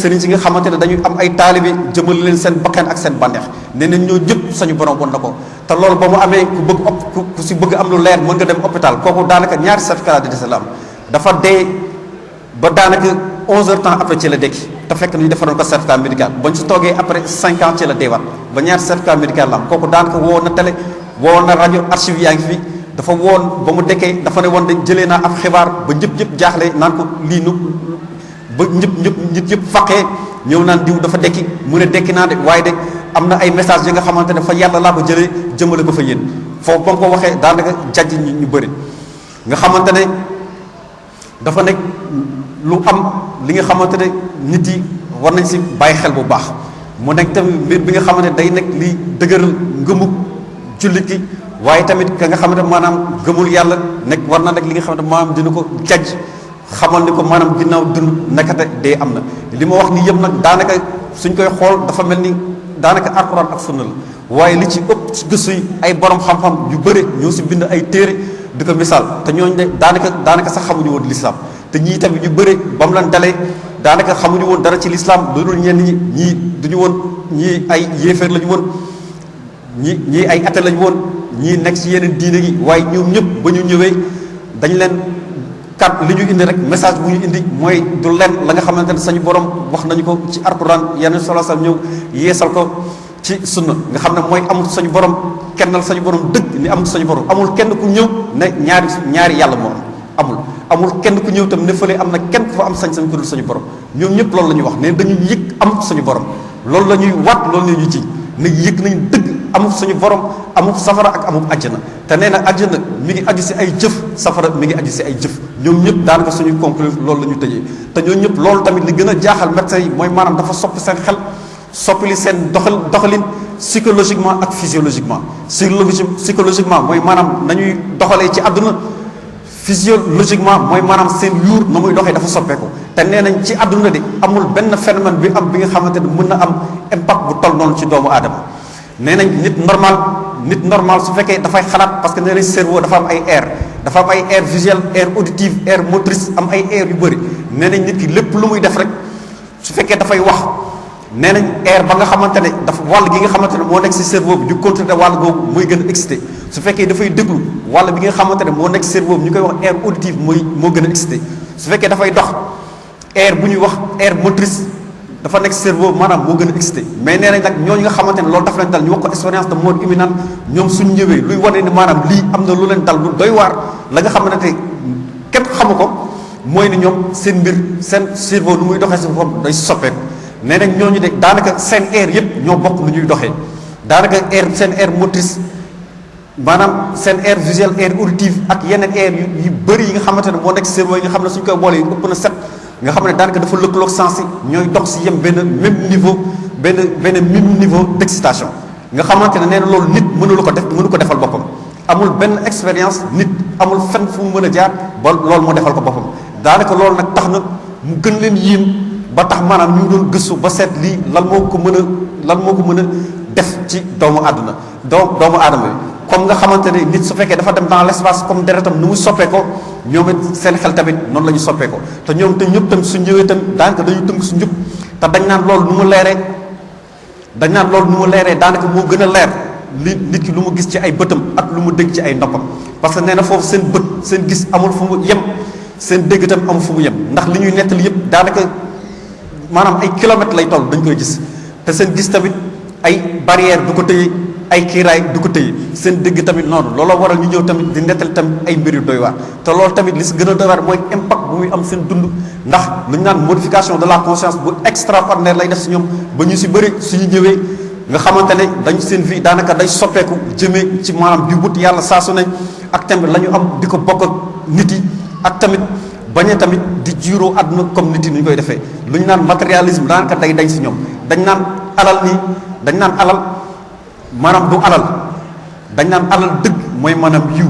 sëriñ si nga xamante ne dañuy am ay taalibe jëmale leen seen bakkan ak seen bànneex nee nañ ñoo jëpp sañu borom won na ko te loolu ba mu amee ku bëgg ku si bëgg am lu leer mën nga dem hôpital kooku daanaka ñaari certificat de décès la am dafa dee ba daanaka 11 heures temps après ci la dekki te fekk nañu defaroon ko certificat médical bañ si toogee après 5 ans ci la deewaat ba ñaari certificat médical la am kooku daanaka woo na télé woo na rajo archive yaa ngi fi dafa woon ba mu dekkee dafa ne woon de jëlee naa ab xibaar ba ñëpp jaaxle naan ko lii nu ba ñëpp faqee ñëw naan diw dafa dekki mu ne dekki naa de waaye de am na ay message yi nga xamante ne fa yàlla laa ko jëlee jëmale ko fa yéen foofu ba nga ko waxee daanaka jajj ñu bëri nga xamante ne dafa nekk lu am li nga xamante ne nit yi war nañ si bàyyi xel bu baax mu nekk tamit mbir bi nga xamante ne day nekk li dëgëral ngëmu jullit gi waaye tamit ka nga xamante maanaam gëmul yàlla nekk war na nag li nga xamante maanaam dina ko jajj xamal ni ko maanaam ginnaaw dund nekkate dee am na li ma wax ni yëpp nag daanaka suñ koy xool dafa mel ni daanaka alxuraan ak sunna la waaye li ci ëpp ci gëstu yi ay borom xam-xam yu bëri ñoo si bind ay téere di ko misaal te ñooñu de daanaka sax xamuñu woon lislaam te ñii tamit ñu bëri ba mu leen dalee daanaka xamuñu woon dara ci lislaam loolu ñenn ñii duñu woon ñii ay yéeféer lañu woon ñii ay athée lañu woon ñii nekk ci yeneen diine gi waaye ñoom ñëpp ba ñu ñëwee dañ leen kat li ñu indi rek message bu ñu indi mooy du leen la nga xamante ne sañu borom wax nañu ko ci alquran yenn sallallahu alayhi wasallam ñëw yeesal ko ci sunna nga xam ne mooy amul sañu borom kennal sañu borom dëgg ni amul sañu borom amul kenn ku ñëw ne ñaari yàlla moo am amul kenn ku ñëw tam ne fële am na kenn ku fa am sañ-sañ ku dul sañu borom ñoom ñëpp loolu la ñuy wax ne dañuy yëg am sañu borom loolu la ñuy waat loolu la ñuy ci ne yëg nañ dëgg amul suñu borom amul safara ak amul àjjana te nee na àjjana mi ngi aju si ay jëf safara mi ngi aju si ay jëf ñoom ñëpp daanaka suñu conclure loolu la ñu tëjee te ñoom ñëpp loolu tamit li gën a jaaxal médecin yi mooy maanaam dafa soppi seen xel soppili seen doxalin psychologiquement ak physiologiquement psychologiquement mooy maanaam nañuy doxalee ci àdduna physiologiquement mooy maanaam seen yuur na muy doxee dafa soppeeku te nee nañ ci àdduna de amul benn phénomène bi am bi nga xamante ne mën na am impact bu toll noonu ci doomu aadama nee nañ nit normal su fekkee dafay xalaat parce que nee nañ cerveau dafa am ay air dafa am ay air visuel air auditive air motrice am ay air yu bëri nee nañ nit ki lépp lu muy def rek su fekkee dafay wax nee nañ air ba nga xamante ne dafa wàll gi nga xamante ne moo nekk si cerveau bi di contrôler wàll googu muy gën a excité su fekkee dafay déglu wàll bi nga xamante ne moo nekk cerveau bi ñu koy wax air auditive moo gën a excité su fekkee dafay dox air bu ñuy wax air motrice dafa nekk cerveau maanaam moo gën a excité mais nee nañ nag ñooñu nga xamante ne loolu dafa leen dal ñu wax ko expérience de mort imminente ñoom suñ ñëwee luy wane ni maanaam lii am na lu leen dal lu doy waar la nga xamante ne kenn xamu ko mooy ni ñoom seen mbir seen cerveau nu muy doxee si boppam day soppeeku nee nañ ñooñu de daanaka seen air yëpp ñoo bokk nu ñuy doxee daanaka seen air motrice maanaam seen air visuel air auditive ak yeneen air yu bëri yi nga xamante ne moo nekk cerveau yi nga xam ne suñ koy boole yu ëpp na 7 nga xam ne daanaka dafa lëkkaloog sens yi ñooy dox si yem benn même niveau même niveau d'excitation nga xamante ne nee na loolu nit mënu ko defal boppam amul benn expérience nit amul fenn fu mu mën a jaar ba loolu moo defal ko boppam daanaka loolu nag tax na mu gën leen yéem ba tax maanaam ñu doon gëstu ba seet lii lan moo ko mën a def ci doomu aadama yi comme nga xamante ne nit su fekkee dafa dem dans l'espace comme deretam nu mu soppee ko ñoom it seen xel tamit noonu la ñu soppee ko te ñoom te ñëpp tam su ñëwee tam daanaka dañu tënk su njub te dañ naan loolu nu mu leeree daanaka moo gën a leer li nit ki lu mu gis ci ay bëtam ak lu mu dégg ci ay noppam parce que nee na foofu seen bët seen gis amul fu mu yem seen dégg tam amul fu mu yem ndax li ñuy nettali yëpp daanaka maanaam ay kilomètres lay toll dañ koy gis te seen gis tamit ay barrière du ko tëye ay kiiraay du ko tëye seen dégg tamit noonu looloo waral ñu ñëw tamit di nettali tamit ay mbir yu doy waar te loolu tamit li si gën a doy waar mooy impact bu muy am seen dund ndax lu ñu naan modification de la conscience bu extraordinaire lay def si ñoom ba ñu si bëri suñu ñëwee nga xamante ne dañ seen vie daanaka day soppeeku jëmee ci maanaam di wut yàlla saa su ne ak tamit la ñu am di ko bokk ak nit yi ak tamit bañ a tamit di jiiroo àdduna comme nit yi ni ñu koy defee lu ñu naan matérialisme daanaka day dañ si ñoom dañ naan alal maanaam du alal dañ naan alal dëgg mooy maanaam yiw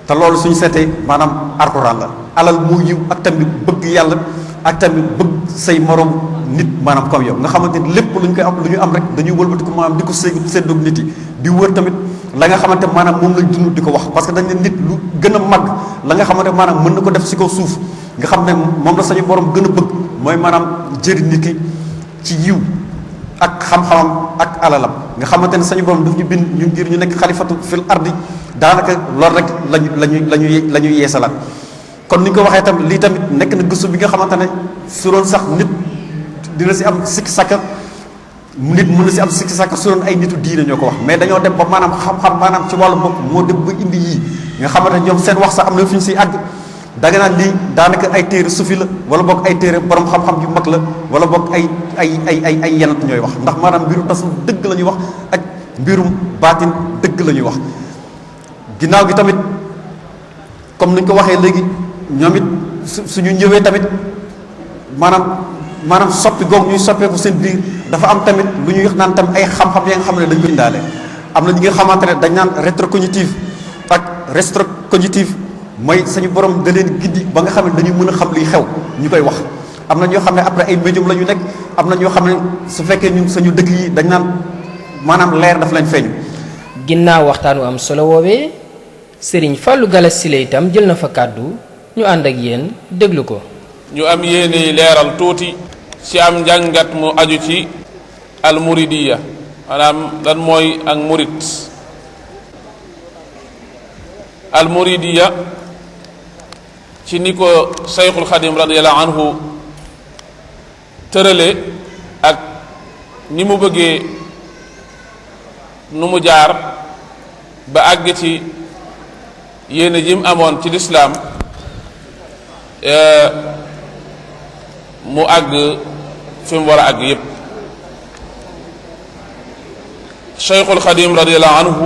te loolu suñu seetee maanaam alxuraan la alal moo yiw ak tamit bëgg yàlla ak tamit bëgg say morom nit maanaam comme yow nga xamante ni lépp lu ñu am rek dañuy wëlbati ko maanaam di ko séddoog nit yi di wër tamit la nga xamante maanaam moom lañ dund di ko wax parce que dañ ne nit lu gën a màgg la nga xamante maanaam mën na ko def si kaw suuf nga xam ne moom la sañu borom gën a bëgg mooy maanaam jëriñ nit ki ci yiw ak xam-xamam ak alalam nga xamante ne sañu borom daf ñu bind ñu ngir ñu nekk xalifatu fil ardi daanaka loolu rek lañu yeesalaat. kon ni nga ko waxee tam lii tamit nekk na gëstu bi nga xamante ne su doon sax nit dina si am sikki sàkka nit mën na si am sikki sàkka su doon ay nitu diine ñoo ko wax mais dañoo dem ba maanaam xam-xam maanaam ci wàllu bopp moo dem ba indi yii nga xamante ne ñoom seen wax sax am na fi ñu siy àgg danga naan lii daanaka ay téere sufi la wala boog ay téere borom xam-xam yu mag la wala boog ay yenant ñooy wax ndax maanaam mbirum tasawuf dëgg la ñuy wax ak mbirum baatin dëgg la ñuy wax. ginnaaw gi tamit comme ni ñu ko waxee léegi ñoom it suñu ñëwee tamit maanaam soppi googu ñuy soppeeku seen biir dafa am tamit lu ñuy wax naan tam ay xam-xam ya nga xam ne dañ ko indaale. am na ñi nga xamante ne dañ naan rétrocognitif ak rétrocognitif mooy sañu borom da leen gindi ba nga xam ne dañuy mën a xam liy xew ñu koy wax. am na ñoo xam ne après ay médium la ñu nekk am na ñoo xam ne su fekkee ñun suñu dëkk yi dañ naan maanaam leer daf leen feeñu. ginnaaw waxtaan wu am solo woowee Serigne Fallou Galass Sylla itam jël na fa kàddu ñu ànd ak yéen déglu ko. ñu am yéene leeral tuuti ci am njàngat mu aju ci almuridiya maanaam lan mooy ak murit. almuridiya ci ni ko Sayxul Xadim radiyallahu anhu tërale ak ni mu bëggee nu mu jaar ba àgg ci yéene ji mu amoon ci lislaam mu àgg fi mu war a àgg yépp. Sayxul Xadim radiyallahu anhu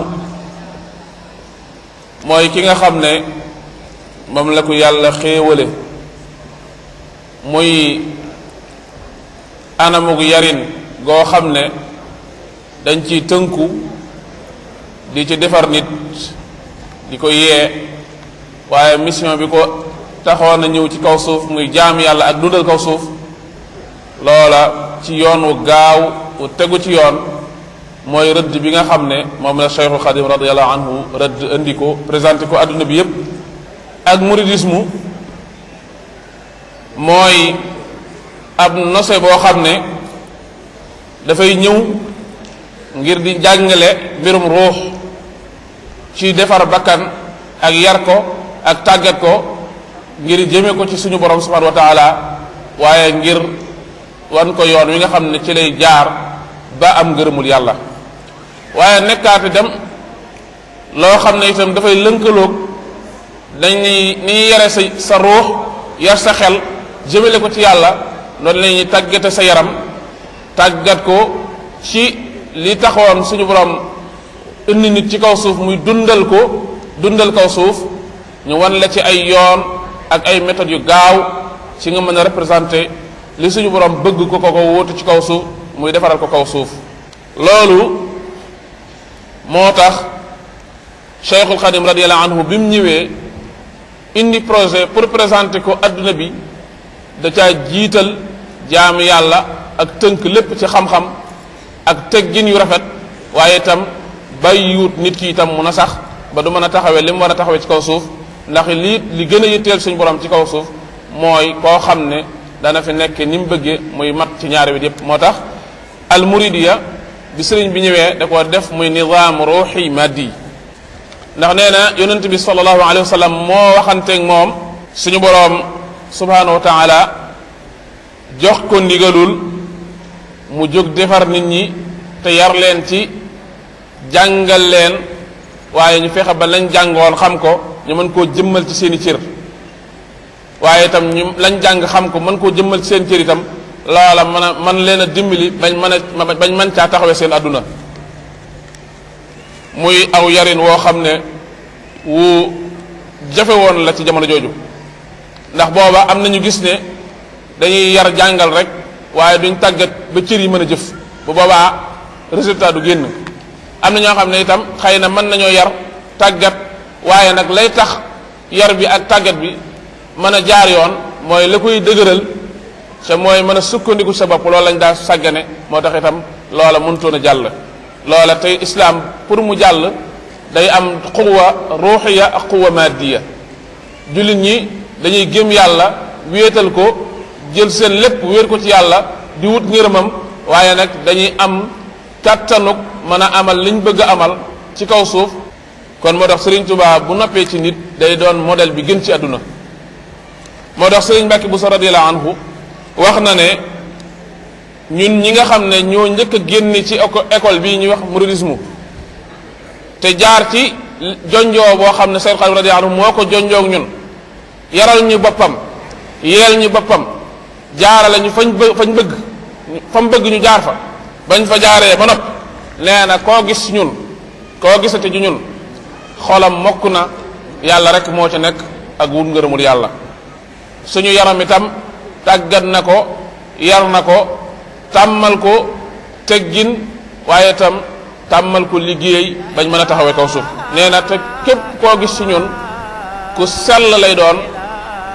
mooy ki nga xam ne moom la ko yàlla xéewale muy anamug yarin goo xam ne dañ ciy tënku di ci defar nit di ko yee waaye mission bi ko taxoon na ñëw ci kaw suuf muy jaam yàlla ak dundal kaw suuf loola ci yoon wu gaaw wu tegu ci yoon mooy rëdd bi nga xam ne moom la Cheikhul Khadim radiyallahu anhu rëdd indi ko présenté ko adduna bi yépp. ak mouridisme mooy ab nose boo xam ne dafay ñëw ngir di jàngale mbirum ruux ci defar bakkan ak yar ko ak tàggat ko ngir jëme ko ci suñu borom subhanahu wa taala waaye ngir wan ko yoon wi nga xam ne ci lay jaar ba am ngërëmul yàlla. waaye nekkaate dem loo xam ne itam dafay lënkaloog dañuy ni yare sa ruux yar sa xel jëmale ko ci yàlla noonu la ñuy tàggate sa yaram tàggat ko ci li taxoon suñu borom indi nit ci kaw suuf muy dundal kaw suuf ñu wan la ci ay yoon ak ay méthodes yu gaaw ci nga mën a représenter li suñu borom bëgg ko wóotu ci kaw suuf muy defaral ko kaw suuf. loolu moo tax Cheikhul Khadim radiyallahu anhu bi mu ñëwee indi projet pour présenter ko adduna bi da caa jiital jaamu yàlla ak tënk lépp ci xam-xam ak teggin yu rafet waaye itam bàyyiwut nit ki itam mun a sax ba du mën a taxawee li mu war a taxawee ci kaw suuf ndax li gën a yitteel suñu borom ci kaw suuf mooy koo xam ne dana fi nekk ni mu bëggee muy mat ci ñaari wet yépp. moo tax al muridiya bi sëriñ bi ñëwee da ko def muy nizaam ruuxi maddi ndax nee na yonent bi sallallahu alayhi wa sallam moo waxanteeg moom suñu boroom subhanahu wa taala jox ko ndigalul mu jóg defar nit ñi te yar leen ci jàngal leen waaye ñu fexe ba lañ jàngoon xam ko ñu mën koo jëmmal ci seeni cër waaye itam ñu lañ jàng xam ko mën koo jëmmal ci seen cër itam loola man leen a dimbali bañ mën caa taxawee seen àdduna muy aw yarin woo xam ne wu jafe woon la ci jamono jooju ndax booba am nañu gis ne dañuy yar jàngal rek waaye duñ tàggat ba cër yi mën a jëf bu boobaa résultat du génn. am na ñoo xam ne itam xëy na mën nañoo yar tàggat waaye nag lay tax yar bi ak tàggat bi mën a jaar yoon mooy la koy dëgëral te mooy mën a sukkandiku sa bopp loolu lañ daa sàggane moo tax itam loola mënutoon a jàll. loola tey islam pour mu jàll day am quwwa ruuxiya ak quwwa maddiya jullit ñi dañuy gëm yàlla wéetal ko jël seen lépp wéer ko ci yàlla di wut ngërëmam waaye nag dañuy am kàttanuk mën a amal liñ bëgg a amal ci kaw suuf. kon moo tax Serigne Touba bu noppee ci nit day doon modèle bi gën ci àdduna. moo tax Serigne Mbacke Bousso radiyallahu anhu wax na ne ñun ñi nga xam ne ñoo njëkk a génn ci école bii ñuy wax mouridisme te jaar ci jonjoo boo xam ne Seydou Khadim radiyallahu anhu moo ko jonjoog ñun yaral ñu boppam yeel ñu boppam jaarale ñu fañ bëgg fa mu bëgg ñu jaar fa bañ fa jaaree ba nopp nee na koo gis ñun koo gisati ci ñun xolam mokk na yàlla rek moo ci nekk ak wut ngërëmul yàlla. suñu yaram itam tàggat na ko yar na ko tàmmal ko teggin waaye itam tàmmal ko liggéey bañ mën a taxawee kaw suuf. nee na te képp koo gis ci ñun ku sell lay doon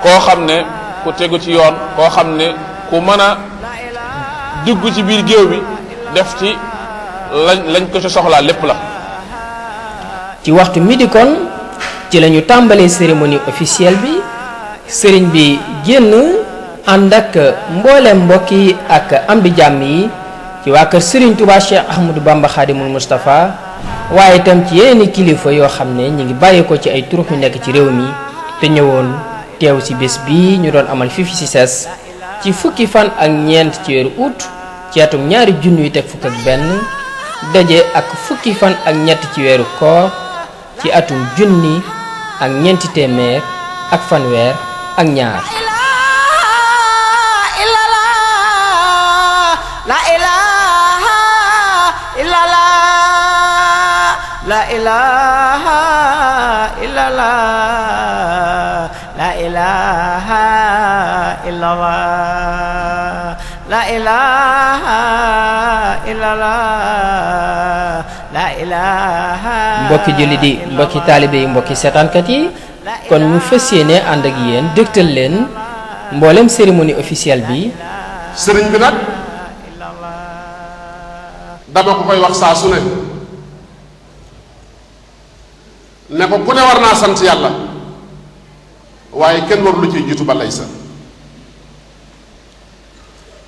koo xam ne ku tegu ci yoon koo xam ne ku mën a dugg ci biir géew bi def ci lañ ko ci soxlaa lépp la. ci waxtu midi kon ci la ñu tàmbalee cérémonie officielle bi sëriñ bi génn ànd ak mbooleem mbokk yi ak am di jàmm yi ci waa kër Serigne Touba Cheikh Ahmadou Bamba Khadimul Moustapha waaye itam ci yeneen kilifa yoo xam ne ñu ngi bàyyi ko ci ay turux yu nekk ci réew mi te ñëwoon teew ci bés bii ñu doon amal fii ci CICES ci fukki fan ak ñeent ci weeru août ci atum 2021 daje ak fukki fan ak ñett ci weeru koor ci atum 1400 ak fanweer ak ñaar. La ilaha illallah, la ilaha illallah, la ilaha illallah, la ilaha illallah, la ilaha. mbokki jullit yi mbokki taalibe yi mbokki seetaankat yi kon ñu fas yéene ànd ak yéen dégtal leen mboolem cérémonie officielle bi. sëriñ bi nag dama ko koy wax saa su ne ko ku ne war naa sant yàlla waaye kenn war lu ciy jiitu ba lay sa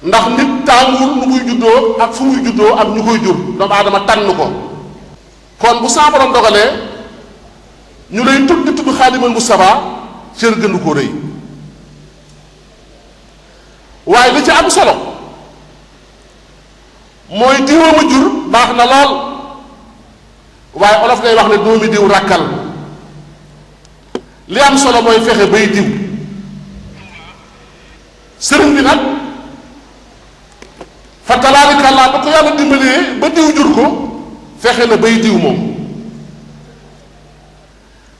ndax nit tànguwul nu muy juddoo ak fu muy juddoo ak ñu koy jur doomu aadama tànn ko kon bu saa borom dogalee ñu lay tudd tudd Xaadimal Mustafaa cër gënu ko rëy waaye li ci am solo mooy diwa ma jur baax na lool waaye olof ngay wax ne doomi diw ràkkal li am solo mooy fexe bay diw sëriñ bi nag fa tabaarakallaa ba ko yàlla dimbalee ba diw jur ko fexe na bay diw moom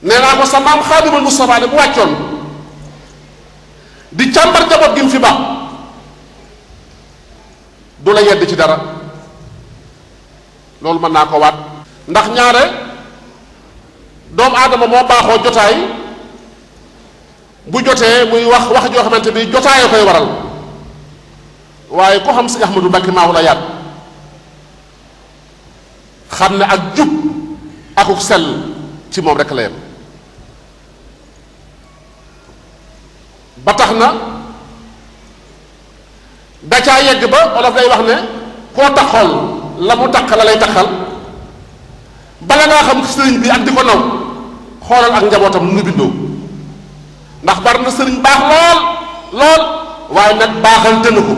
nee naa ko sa maam Xaadimal Mustafaa ne bu wàccoon di càmbar jaboot gi mu fi baax du la yedd ci dara loolu mën naa ko waat ndax ñaare doomu aadama moo baaxoo jotaay bu jotee muy wax wax joo xamante bi jotaayoo koy waral waaye ko xam si Ahmadu Mbàkke maamu la yaat xam ne ak jub akuk sell ci moom rek la yem ba tax na da caa yegg ba olof day wax ne koo taxool la mu tax la lay taxal bala ngaa xam sëriñ bi ak di ko naw xoolal ak njabootam nu bindoo ndax bari na sëriñ baax lool lool waaye nag baaxal tënu ko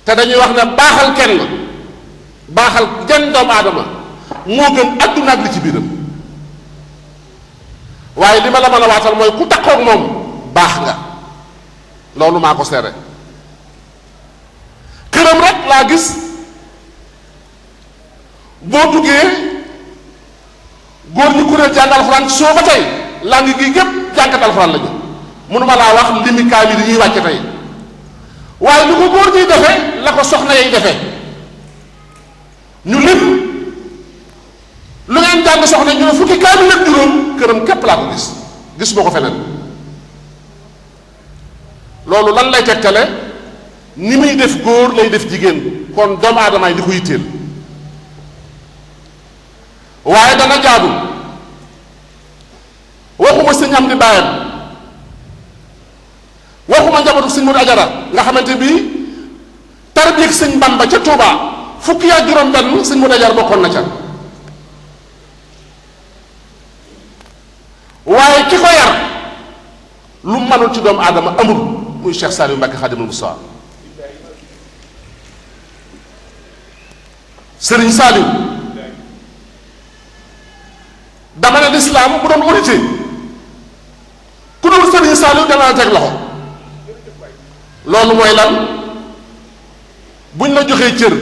te dañuy wax ne baaxal kenn baaxal jenn doomu aadama moo gën adduna ak li ci biiram waaye li ma la mën a waatal mooy ku takkook moom baax nga loolu maa ko seere këram rek laa gis boo duggee góor ñi kuréel jàng alxuraan soo ba tey langi gi gépp jànkat alxuraan lañu mënuma laa wax limi kaamil yi ñuy wàcce tey waaye lu ko góor ñuy defe la ko soxna yay defe ñu lim lu ngeen jàng soxna ñu ne fukki kaamil ak juróom këram képp laa ko gis moo ko feneen loolu lan lay tegtale ni muy def góor lay def jigéen kon doomu aadama yi di ko yitteel waaye dana jaadu waxuma sëñ am di bàyyam waxuma njabootu sëñ Modou Ajara nga xamante bi tarbiya sëñ Bamba ca Touba fukki ak juróom benn sëñ Modou Ajara bokkoon na ca waaye ki ko yar lu mënul ci doomu aadama amul muy Cheikh Saliou Mbacké Khadimul Moustapha Serigne Saliou dama ne lislaam bu doon audité ku dul Serigne Saliou dana teg loxo loolu mooy lan buñ la joxee cër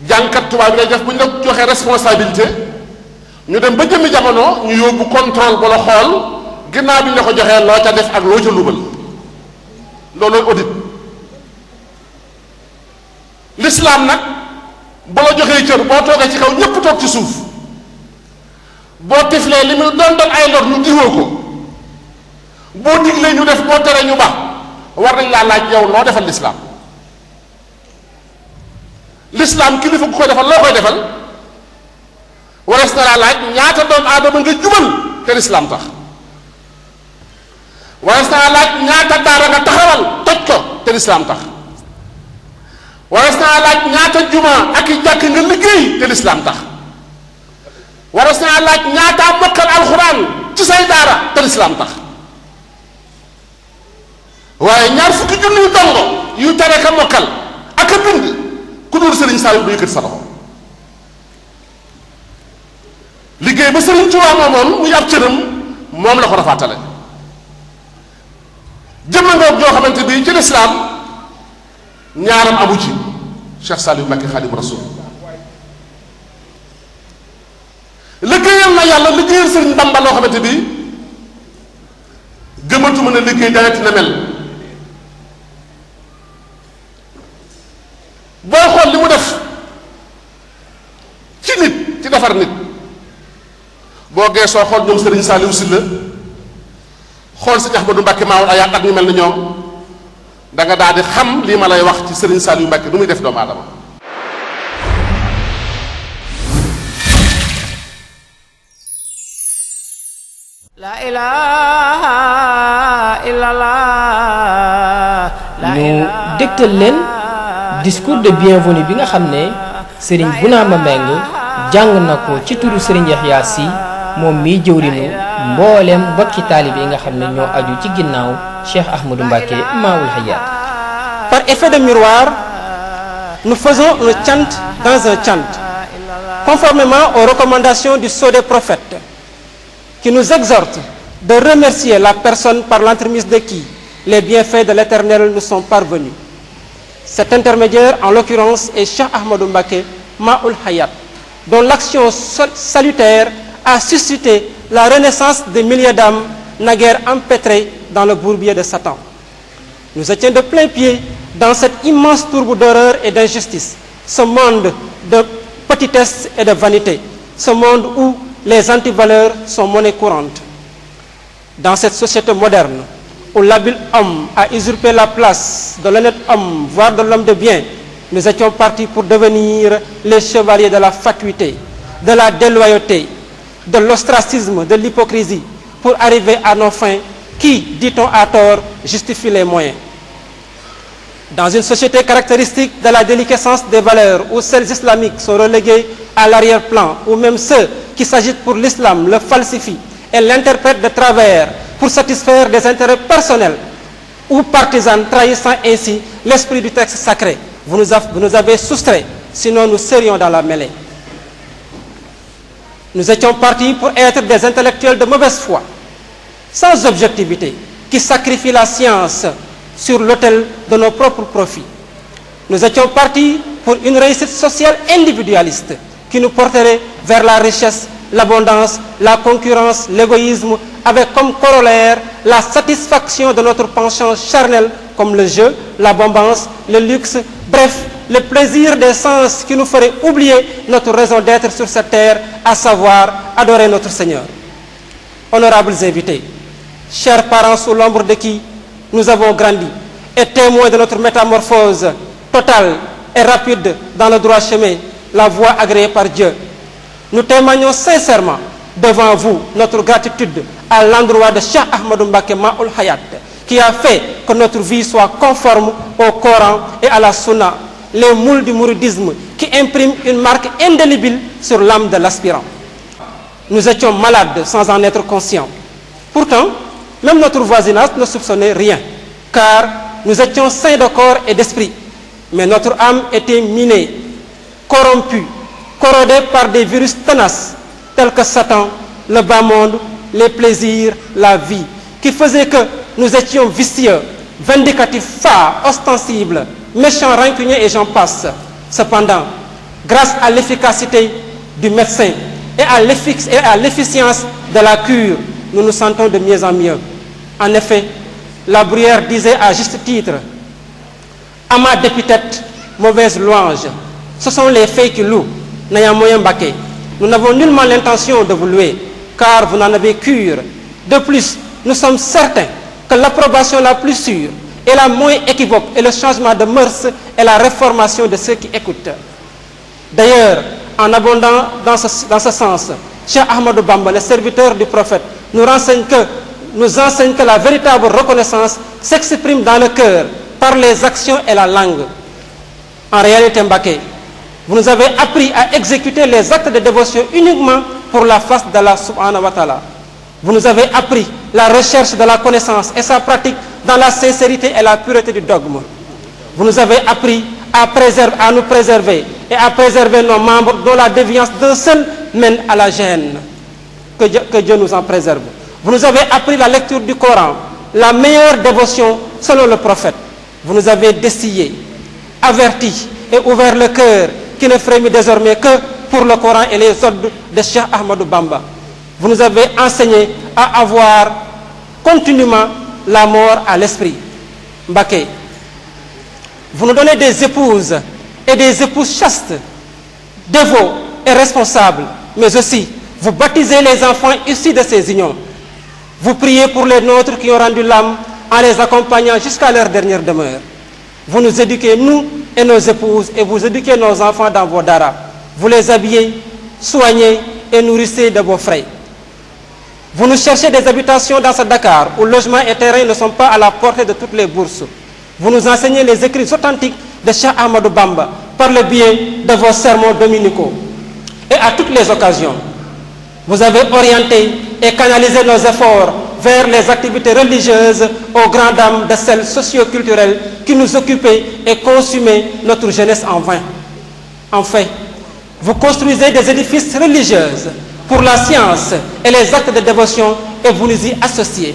jànkat tubaab bi lay def buñ la joxee responsabilité ñu dem ba jëmmi jamono ñu yóbbu contrôle ba la xool ginnaaw bi ñu la ko joxee loo ca def ak loo ca lubal loolooy audit l'islam nag bu la joxee cër boo toogee ci kaw ñépp toog ci suuf boo tiflee li mu doon ay lor ñu diwoo ko boo diglee ñu def boo teree ñu baax war nañ laa laaj yow loo defal l'islam l'islam kilifa gu koy defal loo koy defal warees na laa laaj ñaata doomu aadama nga jubal te l'islam tax warees na laa laaj ñaata daara nga taxawal toj ko te l'islam tax warees na laa laaj ñaata juma ak i jàkk nga liggéey te l'islam tax warees na laa laaj ñaata mokkal alxuraan ci say daara te l'islam tax waaye ñaar fukki junniy dongo yu tere ka mokkal ak a bind ku dul Serigne Saliou du yëkkati sa loxo liggéey ba Serigne Touba moomoon muy ab cëram moom la ko rafaatale jëmma ngoog joo xamante bi ci lislaam ñaaram amu ci Cheikh Saliou Mbacké Khadim Rasoul liggéeyal na yàlla liggéeyal Serigne Bamba loo xamante bi gëmatuma ne liggéey dayati na mel booy xool li mu def ci nit ci defar nit boo geesoo xool ñoom Serigne Saliou Sylla xool Serigne Ahmadou Mbacké Maoul Hayaat ak ñu mel ni ñoom da nga daal di xam lii ma lay wax ci Serigne Saliou Mbacké nu muy def doomu aadama La ilaha illallah. ñu dégtal leen discours de bienvenue bi nga xam ne Serigne Bounama Mbengue jàng na ko ci turu Serigne Yahya Sy moom miy jëwrinu mbooleem mbokki taalibe yi nga xam ne ñoo aju ci ginnaaw Cheikh Ahmadou Mbacké Maoul Hayaat. Par effet de miroir, nous faisons un chant dans un chant, conformément aux recommandations du sceau des prophètes, qui nous exhorte de remercier la personne par l'entremise de qui les bienfaits de l'Éternel nous sont parvenus. Cet intermédiaire, en l'occurrence, est Cheikh Ahmadou Mbacké Maoul Hayaat, dont l'action salutaire a suscité la renaissance de milliers d'âmes naguère empêtrées dans le bourbier de Satan. Nous étions de plein pied dans cette immense tourbe d'horreur et d'injustice, ce monde de petitesse et de vanité, ce monde où les antivaleurs sont monnaie courante. Dans cette société moderne, où l'habile homme a usurpé la place de l'honnête homme, voire de l'homme de bien, nous étions partis pour devenir les chevaliers de la fatuité, de la déloyauté, de l'ostracisme, de l'hypocrisie, pour arriver à nos fins qui, dit-on à tort, justifient les moyens. Dans une société caractéristique de la déliquescence des valeurs, où celles islamiques sont reléguées à l'arrière-plan, où même ceux qui s'agitent pour l'islam le falsifient et l'interprètent de travers pour satisfaire des intérêts personnels ou partisans, trahissant ainsi l'esprit du texte sacré. Vous nous avez soustraits, sinon nous serions dans la mêlée. Nous étions partis pour être des intellectuels de mauvaise foi, sans objectivité, qui sacrifient la science sur l'autel de nos propres profits. Nous étions partis pour une réussite sociale individualiste qui nous porterait vers la richesse, l'abondance, la concurrence, l'égoïsme, avec comme corollaire la satisfaction de notre penchant charnel comme le jeu, la bombance, le luxe, bref, le plaisir des sens qui nous ferait oublier notre raison d'être sur cette terre, à savoir adorer notre Seigneur. Honorables invités, chers parents sous l'ombre de qui nous avons grandi, et témoins de notre métamorphose totale et rapide dans le droit chemin, la voie agréée par Dieu, nous témoignons sincèrement devant vous notre gratitude à l'endroit de Cheikh Ahmadou Mbacké Maoul Hayat, qui a fait que notre vie soit conforme au Coran et à la Sunna, les moules du mouridisme qui impriment une marque indélébile sur l'âme de l'aspirant. Nous étions malades sans en être conscients. Pourtant, même notre voisinage ne soupçonnait rien, car nous étions sains de corps et d'esprit. Mais notre âme était minée, corrompue, corrodée par des virus tenaces, tels que Satan, le bas monde, les plaisirs, la vie, qui faisaient que nous étions vicieux, vindicatifs, fards, ostensibles, méchants, rancuniers et j'en passe. Cependant, grâce à l'efficacité du médecin et à l'efficience de la cure, nous nous sentons de mieux en mieux. En effet, la Bruyère disait à juste titre: amas d'épithètes, mauvaise louange. Ce sont les faits qui louent. Néanmoins, Mbacké, nous n'avons nullement l'intention de vous louer, car vous n'en avez cure. De plus, nous sommes certains que l'approbation la plus sûre et la moins équivoque est le changement de mœurs et la réformation de ceux qui écoutent. D'ailleurs, en abondant dans ce sens, Cheikh Ahmadou Bamba, le serviteur du prophète, nous enseigne que la véritable reconnaissance s'exprime dans le cœur, par les actions et la langue. En réalité, Mbacké, vous nous avez appris à exécuter les actes de dévotion uniquement pour la face d'Allah subhanahu wa ta'ala. Vous nous avez appris la recherche de la connaissance et sa pratique dans la sincérité et la pureté du dogme. Vous nous avez appris à nous préserver et à préserver nos membres dont la déviance d'un seul mène à la gêne. Que Dieu nous en préserve. Vous nous avez appris la lecture du Coran, la meilleure dévotion selon le prophète. Vous nous avez dessillé, averti et ouvert le cœur qui ne frémit désormais que pour le Coran et les odes de Cheikh Ahmadou Bamba. Vous nous avez enseigné à avoir continuellement la mort à l'esprit. Mbacké, vous nous donnez des épouses et des épouses chastes, dévots et responsables, mais aussi vous baptisez les enfants issus de ces unions. Vous priez pour les nôtres qui ont rendu l'âme en les accompagnant jusqu'à leur dernière demeure. Vous nous éduquez, nous et nos épouses, et vous éduquez nos enfants dans vos daras. Vous les habillez, soignez et nourrissez de vos frais. Vous nous cherchez des habitations dans ce Dakar où logements et terrains ne sont pas à la portée de toutes les bourses. Vous nous enseignez les écrits authentiques de Cheikh Ahmadou Bamba par le biais de vos sermons dominicaux. Et à toutes les occasions, vous avez orienté et canalisé nos efforts vers les activités religieuses aux grandes dames de celles socio-culturelles qui nous occupaient et consumaient notre jeunesse en vain. Enfin, vous construisez des édifices religieux pour la science et les actes de dévotion et vous nous y associez.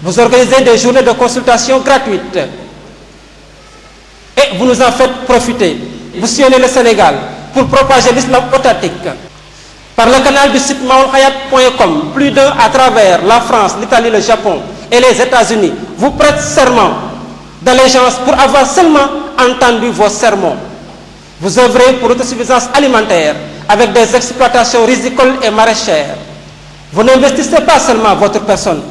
Vous organisez des journées de consultation gratuites et vous nous en faites profiter. Vous sillonnez le Sénégal pour propager l'islam authentique. Par le canal du site maoulhayat.com, plus d'un à travers la France, l'Italie, le Japon et les États-Unis vous prêtent serment d'allégeance pour avoir seulement entendu vos sermons. Vous œuvrez pour l'autosuffisance alimentaire avec des exploitations rizicoles et maraîchères. Vous n'investissez pas seulement votre personne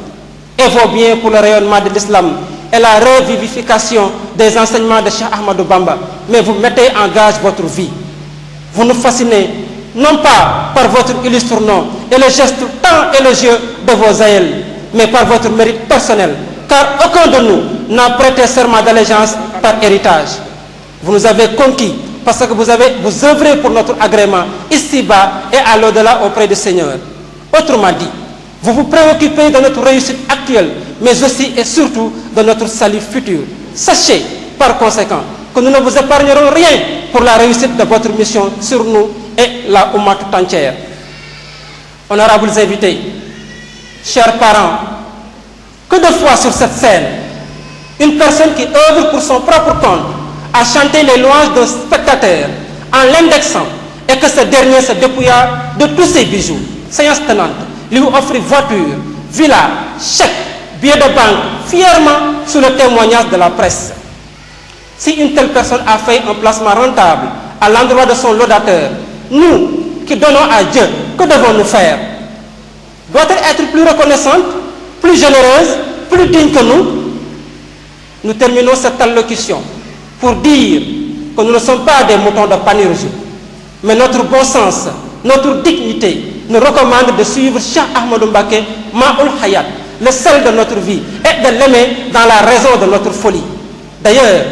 et vos biens pour le rayonnement de l'islam et la revivification des enseignements de Cheikh Ahmadou Bamba, mais vous mettez en gage votre vie. Vous nous fascinez non pas par votre illustre nom et le geste tant élogieux de vos aïeux, mais par votre mérite personnel, car aucun de nous n'a prêté serment d'allégeance par héritage. Vous nous avez conquis parce que vous œuvrez pour notre agrément ici-bas et à l'au-delà auprès du Seigneur. Autrement dit, vous vous préoccupez de notre réussite actuelle, mais aussi et surtout de notre salut futur. Sachez, par conséquent, que nous ne vous épargnerons rien pour la réussite de votre mission sur nous et la Oumma tout entière. Honorables invités, chers parents, que de fois sur cette scène, une personne qui œuvre pour son propre compte a chanté les louanges d'un spectateur en l'indexant et que ce dernier se dépouilla de tous ses bijoux, séance tenante, lui offrit voiture, villa, chèque, billets de banque, fièrement sous le témoignage de la presse. Si une telle personne a fait un placement rentable à l'endroit de son laudateur, nous qui donnons à Dieu, que devons-nous faire? Doit-elle être plus reconnaissante, plus généreuse, plus digne que nous? Nous terminons cette allocution pour dire que nous ne sommes pas des moutons de panurge, mais notre bon sens, notre dignité, nous recommande de suivre Cheikh Ahmadou Mbacké Ma'ul Hayat, le sel de notre vie, et de l'aimer dans la raison de notre folie. D'ailleurs,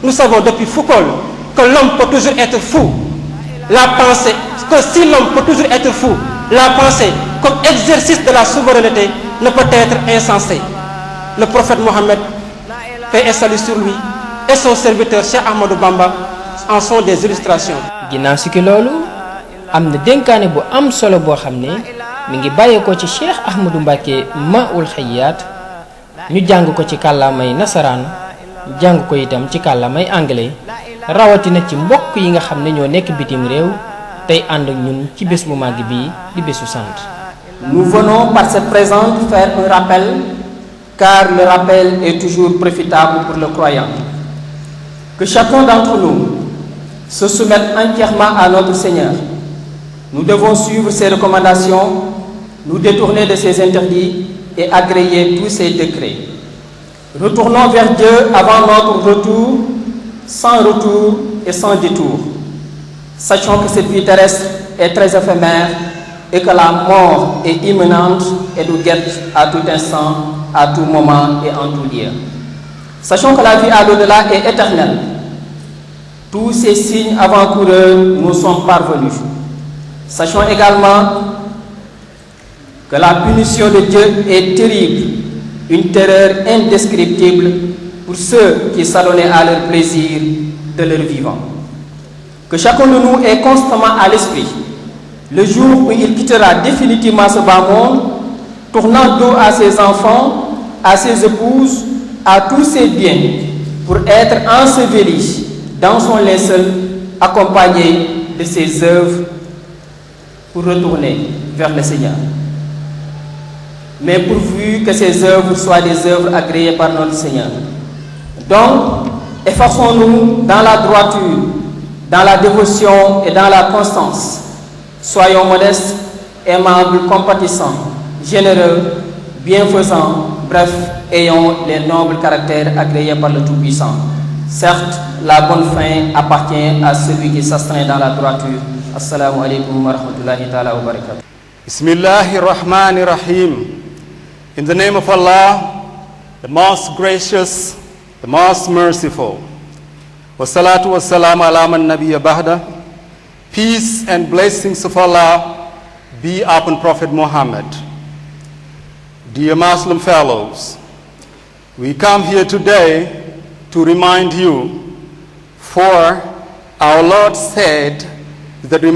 nous savons depuis Foucault que l'homme peut toujours être fou. La pensée, que si l'homme peut toujours être fou, la pensée, comme exercice de la souveraineté, ne peut être insensée. Le prophète Mohammed, paix et salut sur lui, et son serviteur Cheikh Ahmadou Bamba en sont des illustrations. ginnaaw si ki loolu am na dénkaane bu am solo boo xam ne mi ngi bàyyeekoo ci Cheikh Ahmadou Mbacké Ma'ul Hayat ñu jàng ko ci kàllaamay nasaraan jàng ko itam ci kàllaamay anglais rawatina ci mbokk yi nga xam ne ñoo nekk bitim réew tey ànd ak ñun ci bés bu màgg bii di bésu sant. Nous venons par cette présente faire un rappel, car le rappel est toujours profitable pour le croyant. Que chacun d'entre nous se soumette entièrement à notre Seigneur. Nous devons suivre ses recommandations, nous détourner de ses interdits et agréer tous ses décrets. Retournons vers Dieu avant notre retour, sans retour et sans détour. Sachons que cette vie terrestre est très éphémère et que la mort est imminente et nous guette à tout instant, à tout moment et en tout lieu. Sachons que la vie à l'au-delà est éternelle. Tous ces signes avant-coureurs nous sont parvenus. Sachons également que la punition de Dieu est terrible, une terreur indescriptible pour ceux qui s'adonnaient à leur plaisir de leur vivant. Que chacun de nous est constamment à l'esprit le jour où il quittera définitivement ce bas monde, tournant dos à ses enfants, à ses épouses, à tous ses biens, pour être enseveli dans son linceul, accompagné de ses œuvres, pour retourner vers le Seigneur. Mais pourvu que ces œuvres soient des œuvres agréées par notre Seigneur. Donc, efforçons-nous dans la droiture, dans la dévotion et dans la constance. Soyons modestes, aimables, compatissants, généreux, bienfaisants, bref, ayons les nobles caractères agréés par le Tout-Puissant. Certes, la bonne fin appartient à celui qui s'astreint dans la droiture. Assalamu alaikum wa rahmatullahi ta'ala wa barakatuh. Bismillahir Rahmanir Rahim. In the name of Allah, the most gracious, the most merciful. Wassalatu wassalamu ala man nabiyya ba'da. Peace and blessings of Allah be upon Prophet Muhammad. Dear Muslim fellows, we come here today to remind you, for our Lord said that